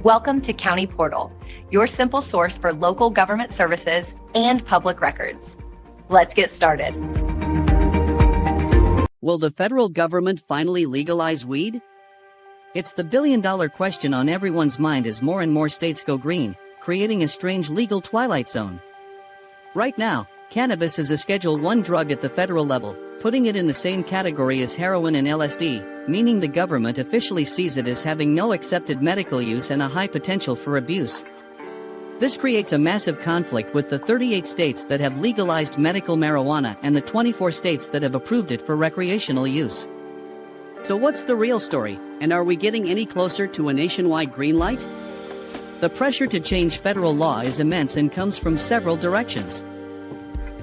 Welcome to County Portal, your simple source for local government services and public records. Let's get started. Will the federal government finally legalize weed? It's the billion-dollar question on everyone's mind as more and more states go green, creating a strange legal twilight zone. Right now, cannabis is a Schedule I drug at the federal level, putting it in the same category as heroin and LSD, meaning the government officially sees it as having no accepted medical use and a high potential for abuse. This creates a massive conflict with the 38 states that have legalized medical marijuana and the 24 states that have approved it for recreational use. So what's the real story, and are we getting any closer to a nationwide green light? The pressure to change federal law is immense and comes from several directions.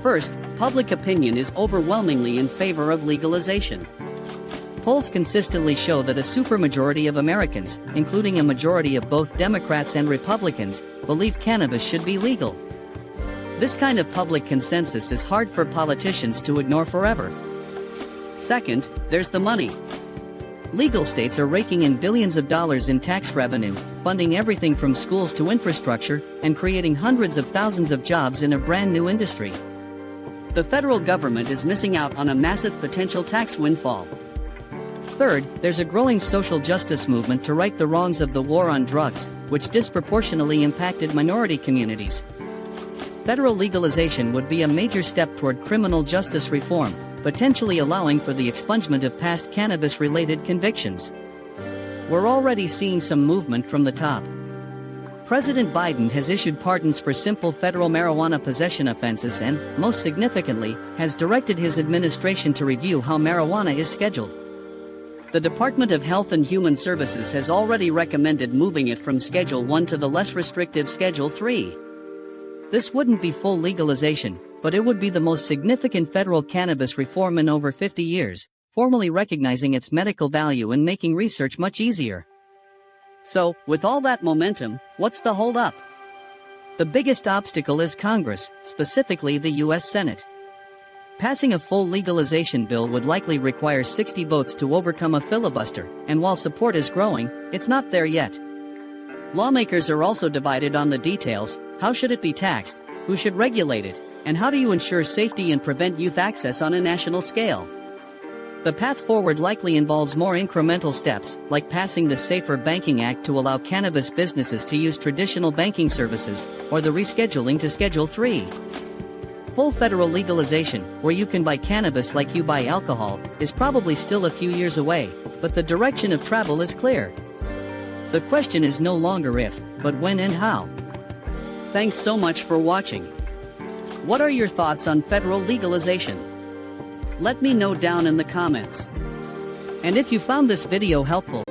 First, public opinion is overwhelmingly in favor of legalization. Polls consistently show that a supermajority of Americans, including a majority of both Democrats and Republicans, believe cannabis should be legal. This kind of public consensus is hard for politicians to ignore forever. Second, there's the money. Legal states are raking in billions of dollars in tax revenue, funding everything from schools to infrastructure, and creating hundreds of thousands of jobs in a brand new industry. The federal government is missing out on a massive potential tax windfall. Third, there's a growing social justice movement to right the wrongs of the war on drugs, which disproportionately impacted minority communities. Federal legalization would be a major step toward criminal justice reform, potentially allowing for the expungement of past cannabis-related convictions. We're already seeing some movement from the top. President Biden has issued pardons for simple federal marijuana possession offenses and, most significantly, has directed his administration to review how marijuana is scheduled. The Department of Health and Human Services has already recommended moving it from Schedule I to the less restrictive Schedule III. This wouldn't be full legalization, but it would be the most significant federal cannabis reform in over 50 years, formally recognizing its medical value and making research much easier. So, with all that momentum, what's the holdup? The biggest obstacle is Congress, specifically the U.S. Senate. Passing a full legalization bill would likely require 60 votes to overcome a filibuster, and while support is growing, it's not there yet. Lawmakers are also divided on the details: how should it be taxed, who should regulate it, and how do you ensure safety and prevent youth access on a national scale? The path forward likely involves more incremental steps, like passing the Safer Banking Act to allow cannabis businesses to use traditional banking services, or the rescheduling to Schedule III. Full federal legalization, where you can buy cannabis like you buy alcohol, is probably still a few years away, but the direction of travel is clear. The question is no longer if, but when and how. Thanks so much for watching. What are your thoughts on federal legalization? Let me know down in the comments. And if you found this video helpful,